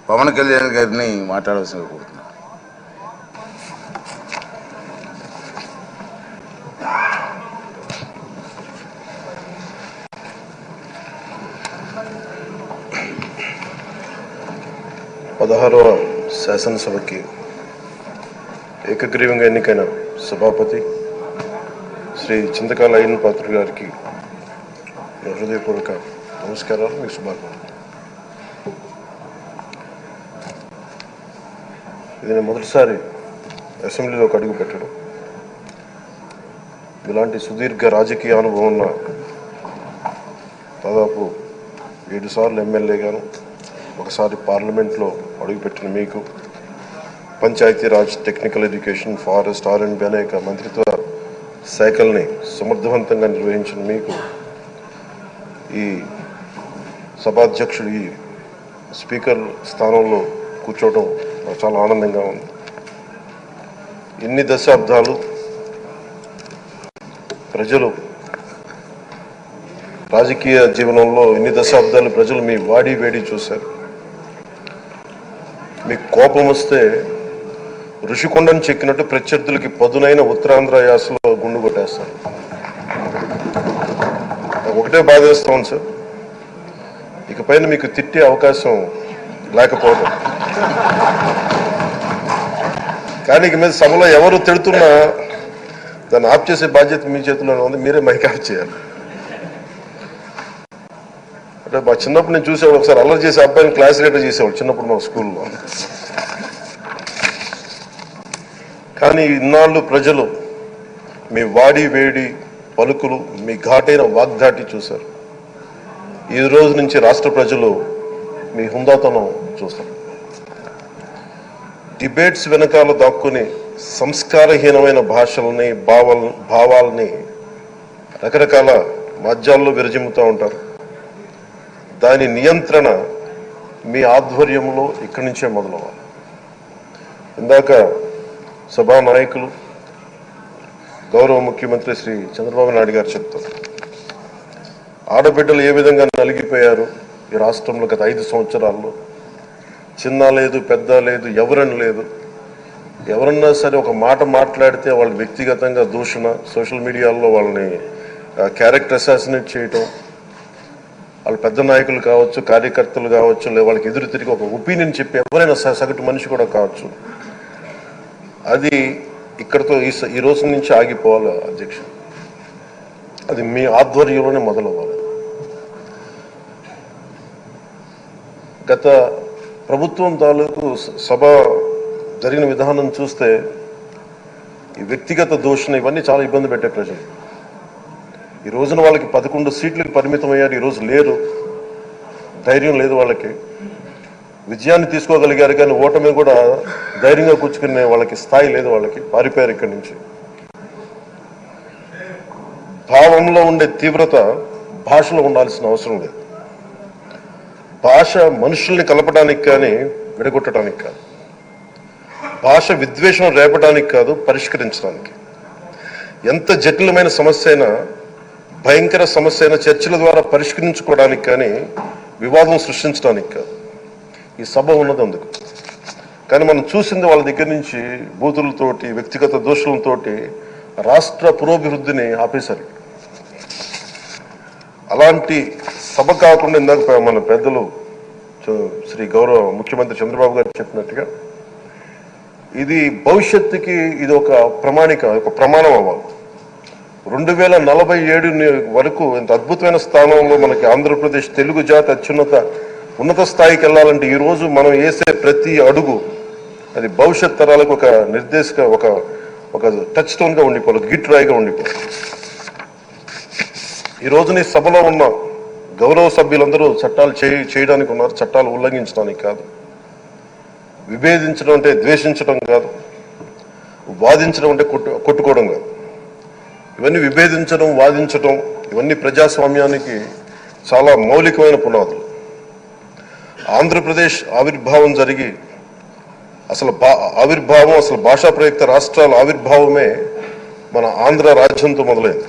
పవన్ కళ్యాణ్ గారిని మాట్లాడవలసిందిగా కోరుతున్నాను. పదహారవ శాసనసభకి ఏకగ్రీవంగా ఎన్నికైన సభాపతి శ్రీ చింతకాయల అయ్యన్న పాత్రుడు గారికి హృదయపూర్వక నమస్కారాలు, మీకు శుభాకాంక్షలు. ఇది నేను మొదటిసారి అసెంబ్లీలోకి అడుగు పెట్టడం. ఇలాంటి సుదీర్ఘ రాజకీయ అనుభవం ఉన్న దాదాపు 7 సార్లు ఎమ్మెల్యేగాను, ఒకసారి పార్లమెంట్లో అడుగుపెట్టిన మీకు, Panchayati Raj, technical education, forest, R&B అనేక మంత్రిత్వ శాఖల్ని సమర్థవంతంగా నిర్వహించిన మీకు ఈ సభాధ్యక్షుడు, ఈ స్పీకర్ స్థానంలో కూర్చోవడం నాకు చాలా ఆనందంగా ఉంది. ఇన్ని దశాబ్దాలు ప్రజలు రాజకీయ జీవనంలో ఇన్ని దశాబ్దాలు ప్రజలు మీ వాడి వేడి చూశారు. మీకు కోపం వస్తే ఋషికొండను చెక్కినట్టు ప్రత్యర్థులకి పదునైన ఉత్తరాంధ్ర యాసలో గుండు కొట్టేస్తారు. నాకు ఒకటే బాధేస్తాను సార్, ఇకపైన మీకు తిట్టే అవకాశం లేకపోవడం. కానీ ఇక మీద సభలో ఎవరు తిడుతున్నా దాన్ని ఆఫ్ చేసే బాధ్యత మీ చేతిలోనే ఉంది. మీరే మైక్ ఆఫ్ చేయాలి. అంటే మా చిన్నప్పుడు నేను చూసేవాడు, ఒకసారి అల్లరి చేసే అబ్బాయిని క్లాస్ లీడర్ చేసేవాడు చిన్నప్పుడు మా స్కూల్లో. కానీ ఇన్నాళ్ళు ప్రజలు మీ వాడి వేడి పలుకులు, మీ ఘాటైన వాగ్దాటి చూశారు. ఈ రోజు నుంచి రాష్ట్ర ప్రజలు మీ హుందాతనం చూస్తారు. డిబేట్స్ వెనకాల దాక్కుని సంస్కారహీనమైన భాషల్ని, భావాల్ని రకరకాల మాధ్యాల్లో విరజిమ్ముతూ ఉంటారు. దాని నియంత్రణ మీ ఆధ్వర్యంలో ఇక్కడి నుంచే మొదలవ్వాలి. ఇందాక సభా నాయకులు, గౌరవ ముఖ్యమంత్రి శ్రీ చంద్రబాబు నాయుడు గారు చెప్తారు, ఆడబిడ్డలు ఏ విధంగా నలిగిపోయారు ఈ రాష్ట్రంలో గత 5 సంవత్సరాల్లో. చిన్న లేదు, పెద్ద లేదు, ఎవరని లేదు. ఎవరన్నా సరే ఒక మాట మాట్లాడితే వాళ్ళు వ్యక్తిగతంగా దూషణ, సోషల్ మీడియాలో వాళ్ళని క్యారెక్టర్ అసాసినేట్ చేయటం, వాళ్ళు పెద్ద నాయకులు కావచ్చు, కార్యకర్తలు కావచ్చు, లేదా వాళ్ళకి ఎదురు తిరిగి ఒక ఒపీనియన్ చెప్పి ఎవరైనా సగటు మనిషి కూడా కావచ్చు, అది ఇక్కడతో ఈ రోజు నుంచి ఆగిపోవాలి అధ్యక్ష. అది మీ ఆధ్వర్యంలోనే మొదలవ్వాలి. గత ప్రభుత్వం తాలూకు సభ జరిగిన విధానం చూస్తే ఈ వ్యక్తిగత దూషణ ఇవన్నీ చాలా ఇబ్బంది పెట్టే ప్రజలు. ఈ రోజున వాళ్ళకి 11 సీట్లకు పరిమితం అయ్యారు, ఈరోజు లేరు, ధైర్యం లేదు వాళ్ళకి. విజయాన్ని తీసుకోగలిగారు కానీ ఓటమి కూడా ధైర్యంగా కూర్చుకునే వాళ్ళకి స్థాయి లేదు, వాళ్ళకి పారిపోయారు ఇక్కడి నుంచి. భావంలో ఉండే తీవ్రత భాషలో ఉండాల్సిన అవసరం లేదు. భాష మనుషుల్ని కలపడానికి కానీ విడగొట్టడానికి కాదు. భాష విద్వేషం రేపడానికి కాదు, పరిష్కరించడానికి. ఎంత జటిలమైన సమస్య అయినా, భయంకర సమస్య అయినా చర్చల ద్వారా పరిష్కరించుకోవడానికి కానీ వివాదం సృష్టించడానికి కాదు. ఈ సభ ఉన్నది అందుకు. కానీ మనం చూసింది వాళ్ళ దగ్గర నుంచి బూతులతోటి, వ్యక్తిగత దోషులతోటి రాష్ట్ర పురోభివృద్ధిని ఆపేశారు. అలాంటి సభ కాకుండా ఇందాక మన పెద్దలు శ్రీ గౌరవ ముఖ్యమంత్రి చంద్రబాబు గారు చెప్పినట్టుగా ఇది భవిష్యత్తుకి ఇది ఒక ప్రమాణం అవ్వాలి. 2047 వరకు ఇంత అద్భుతమైన స్థానంలో మనకి ఆంధ్రప్రదేశ్ తెలుగు జాతి ఉన్నత స్థాయికి వెళ్ళాలంటే ఈరోజు మనం వేసే ప్రతి అడుగు అది భవిష్యత్ తరాలకు ఒక నిర్దేశక, ఒక టచ్ స్టోన్గా ఉండిపోవాలి, గిట్ రాయిగా ఉండిపోవాలి. ఈ రోజున ఈ సభలో ఉన్న గౌరవ సభ్యులందరూ చట్టాలు చేయడానికి ఉన్నారు, చట్టాలు ఉల్లంఘించడానికి కాదు. విభేదించడం అంటే ద్వేషించడం కాదు, వాదించడం అంటే కొట్టుకోవడం కాదు. ఇవన్నీ విభేదించడం, వాదించడం ఇవన్నీ ప్రజాస్వామ్యానికి చాలా మౌలికమైన పునాదులు. ఆంధ్రప్రదేశ్ ఆవిర్భావం జరిగి అసలు భాషా ప్రయుక్త రాష్ట్రాల ఆవిర్భావమే మన ఆంధ్ర రాజ్యంతో మొదలైంది.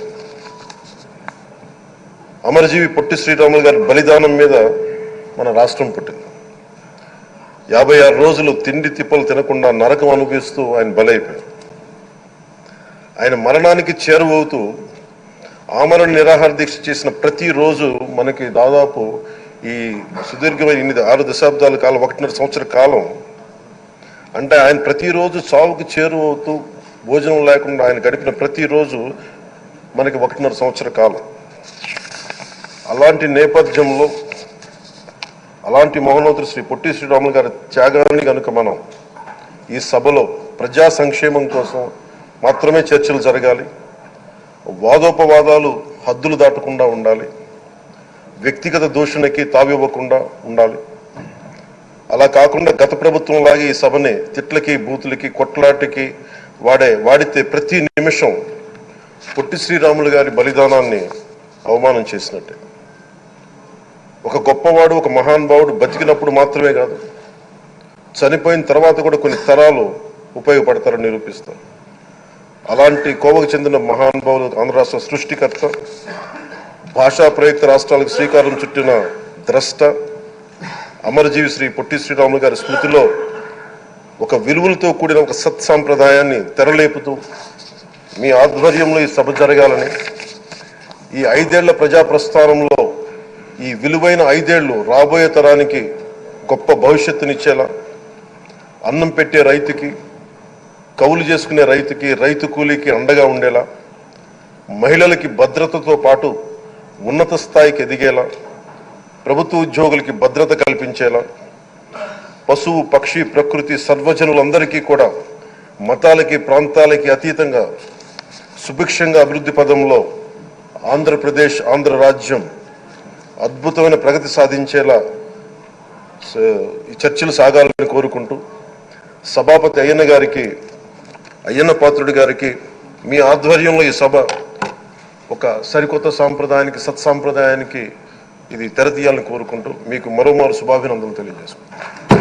అమరజీవి పొట్టి శ్రీరాములు గారి బలిదానం మీద మన రాష్ట్రం పుట్టింది. 56 రోజులు తిండి తిప్పలు తినకుండా నరకం అనుభవిస్తూ ఆయన బలైపోయారు. ఆయన మరణానికి చేరువవుతూ ఆమరణ నిరాహార దీక్ష చేసిన ప్రతిరోజు మనకి దాదాపు ఈ సుదీర్ఘమైన 6 దశాబ్దాల కాలం, 1.5 సంవత్సర కాలం, అంటే ఆయన ప్రతిరోజు చావుకు చేరువవుతూ భోజనం లేకుండా ఆయన గడిపిన ప్రతిరోజు మనకి 1.5 సంవత్సర కాలం. అలాంటి నేపథ్యంలో అలాంటి మహోన్నతుడు శ్రీ పొట్టి శ్రీరాములు గారి త్యాగాన్ని కనుక మనం ఈ సభలో ప్రజా సంక్షేమం కోసం మాత్రమే చర్చలు జరగాలి, వాదోపవాదాలు హద్దులు దాటకుండా ఉండాలి, వ్యక్తిగత దూషణకి తావివ్వకుండా ఉండాలి. అలా కాకుండా గత ప్రభుత్వం లాగే ఈ సభని తిట్లకి, బూతులకి, కొట్లాటికి వాడితే ప్రతి నిమిషం పొట్టి శ్రీరాములు గారి బలిదానాన్ని అవమానం చేసినట్టే. ఒక గొప్పవాడు, ఒక మహానుభావుడు బతికినప్పుడు మాత్రమే కాదు, చనిపోయిన తర్వాత కూడా కొన్ని తరాలు ఉపయోగపడతారని నిరూపిస్తారు. అలాంటి కోవకు చెందిన మహానుభావులు ఆంధ్ర రాష్ట్ర సృష్టికర్త, భాషా ప్రయుక్త రాష్ట్రాలకు శ్రీకారం చుట్టిన ద్రష్ట, అమరజీవి శ్రీ పొట్టి శ్రీరాములు గారి స్మృతిలో ఒక విలువలతో కూడిన ఒక సత్సాంప్రదాయాన్ని తెరలేపుతూ మీ ఆధ్వర్యంలో ఈ సభ జరగాలని, ఈ 5 ఏళ్ల ప్రజా ప్రస్థానంలో ఈ విలువైన 5 ఏళ్లు రాబోయే తరానికి గొప్ప భవిష్యత్తునిచ్చేలా, అన్నం పెట్టే రైతుకి, కౌలు చేసుకునే రైతుకి, రైతు కూలీకి అండగా ఉండేలా, మహిళలకి భద్రతతో పాటు ఉన్నత స్థాయికి ఎదిగేలా, ప్రభుత్వ ఉద్యోగులకి భద్రత కల్పించేలా, పశువు, పక్షి, ప్రకృతి, సర్వజనులందరికీ కూడా మతాలకి, ప్రాంతాలకి అతీతంగా సుభిక్షంగా అభివృద్ధి పదంలో ఆంధ్రప్రదేశ్, ఆంధ్ర రాజ్యం అద్భుతమైన ప్రగతి సాధించేలా ఈ చర్చలు సాగాలని కోరుకుంటూ, సభాపతి అయ్యన్న పాత్రుడి గారికి మీ ఆధ్వర్యంలో ఈ సభ ఒక సరికొత్త సాంప్రదాయానికి, సత్సాంప్రదాయానికి ఇది తెరతీయాలని కోరుకుంటూ మీకు మరోమారు శుభాభినందనలు తెలియజేసుకుంటాను.